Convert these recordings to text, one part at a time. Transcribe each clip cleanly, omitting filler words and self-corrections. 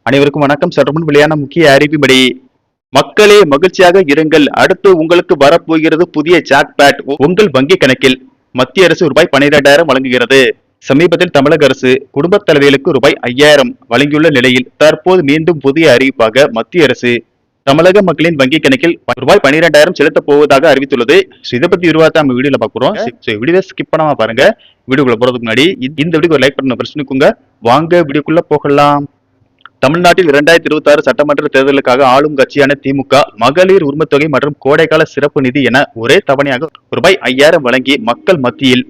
அனைவருக்கும் வணக்கம். சற்றுமுன் வெளியான முக்கிய அறிவிப்படி, மக்களே மகிழ்ச்சியாக இருங்கள். அடுத்து உங்களுக்கு வரப்போகிறது புதிய ஜாக்பாட். உங்கள் வங்கி கணக்கில் மத்திய அரசு ரூபாய் 12,000 வழங்குகிறது. சமீபத்தில் தமிழக அரசு குடும்பத் தலைவிகளுக்கு ரூபாய் 5,000 வழங்கியுள்ள நிலையில் தற்போது மீண்டும் புதிய அறிவிப்பாக மத்திய அரசு தமிழக மக்களின் வங்கி கணக்கில் ரூபாய் 12,000 செலுத்தப் போவதாக அறிவித்துள்ளது. இதை பத்தி விரிவாக நம்ம வீடியோல பார்க்கிறோம். வீடியோ ஸ்கிப் பண்ணாம பாருங்க. வீடியோக்குள்ள போறதுக்கு முன்னாடி இந்த வீடியோக்கு லைக் பண்ண பிரச்சனைக்குங்க. வாங்க வீடியோக்குள்ள போகலாம். தமிழ்நாட்டில் 2026 சட்டமன்ற தேர்தலுக்காக ஆளும் கட்சியான திமுக மகளிர் உரிமைத்தொகை மற்றும் கோடைக்கால சிறப்பு நிதி என ஒரே தவணையாக ரூபாய் 5,000 வழங்கி மக்கள் மத்தியில்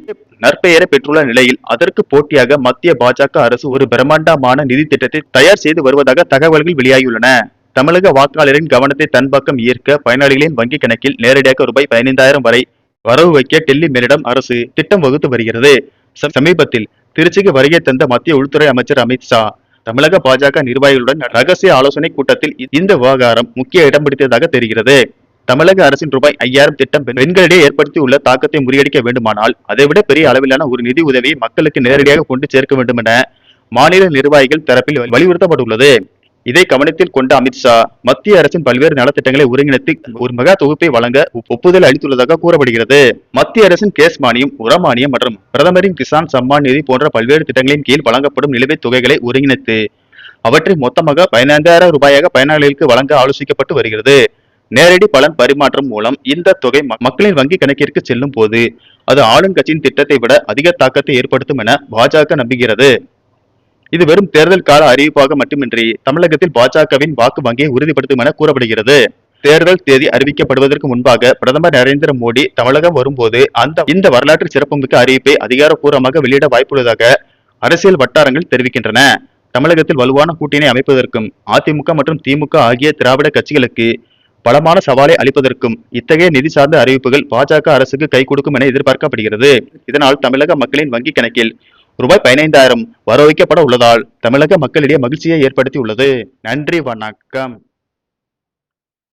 நற்பெயரை பெற்றுள்ள நிலையில் அதற்கு போட்டியாக மத்திய பாஜக அரசு ஒரு பிரம்மாண்டமான நிதி திட்டத்தை தயார் செய்து வருவதாக தகவல்கள் வெளியாகியுள்ளன. தமிழக வாக்காளரின் கவனத்தை தன் பக்கம் ஈர்க்க பயனாளிகளின் வங்கி கணக்கில் நேரடியாக ரூபாய் 15,000 வரை வரவு வைக்க டெல்லி மேலிடம் அரசு திட்டம் வகுத்து வருகிறது. சமீபத்தில் திருச்சிக்கு வருகை தந்த மத்திய உள்துறை அமைச்சர் அமித்ஷா தமிழக பாஜக நிர்வாகிகளுடன் ரகசிய ஆலோசனை கூட்டத்தில் இந்த விவகாரம் முக்கிய இடம் பிடித்ததாக தெரிகிறது. தமிழக அரசின் ரூபாய் 5,000 திட்டம் பெண்களிடையே ஏற்படுத்தி உள்ள தாக்கத்தை முறியடிக்க வேண்டுமானால் அதைவிட பெரிய அளவிலான ஒரு நிதி உதவியை மக்களுக்கு நேரடியாக கொண்டு சேர்க்க வேண்டும் என மாநில நிர்வாகிகள் தரப்பில் வலியுறுத்தப்பட்டுள்ளது. இதை கவனத்தில் கொண்ட அமித்ஷா மத்திய அரசின் பல்வேறு நலத்திட்டங்களை ஒருங்கிணைத்து ஒரு மெகா தொகுப்பை வழங்க ஒப்புதல் அளித்துள்ளதாக கூறப்படுகிறது. மத்திய அரசின் கேஸ் மானியம், உரமானியம் மற்றும் பிரதமரின் கிசான் சம்மான் நிதி போன்ற பல்வேறு திட்டங்களின் கீழ் வழங்கப்படும் நிலுவைத் தொகைகளை ஒருங்கிணைத்து அவற்றை மொத்தமாக 15,000 ரூபாயாக பயனாளிகளுக்கு வழங்க ஆலோசிக்கப்பட்டு வருகிறது. நேரடி பலன் பரிமாற்றம் மூலம் இந்த தொகை மக்களின் வங்கி கணக்கிற்கு செல்லும் போது அது ஆளுங்கட்சியின் திட்டத்தை விட அதிக தாக்கத்தை ஏற்படுத்தும் என பாஜக நம்புகிறது. இது வெறும் தேர்தல் கால அறிவிப்பாக மட்டுமின்றி தமிழகத்தில் பாஜகவின் வாக்கு வங்கியை உறுதிப்படுத்தும் என கூறப்படுகிறது. தேர்தல் தேதி அறிவிக்கப்படுவதற்கு முன்பாக பிரதமர் நரேந்திர மோடி தமிழகம் வரும்போது இந்த வரலாற்று சிறப்புமிக்க அறிவிப்பை அதிகாரப்பூர்வமாக வெளியிட வாய்ப்புள்ளதாக அரசியல் வட்டாரங்கள் தெரிவிக்கின்றன. தமிழகத்தில் வலுவான கூட்டணி அமைப்பதற்கும் அதிமுக மற்றும் திமுக ஆகிய திராவிட கட்சிகளுக்கு பலமான சவாலை அளிப்பதற்கும் இத்தகைய நிதி சார்ந்த அறிவிப்புகள் பாஜக அரசுக்கு கை கொடுக்கும் என எதிர்பார்க்கப்படுகிறது. இதனால் தமிழக மக்களின் வங்கி கணக்கில் ரூபாய் 15,000 வரவைக்கப்பட உள்ளதால் தமிழக மக்களிடையே மகிழ்ச்சியை ஏற்படுத்தி உள்ளது. நன்றி, வணக்கம்.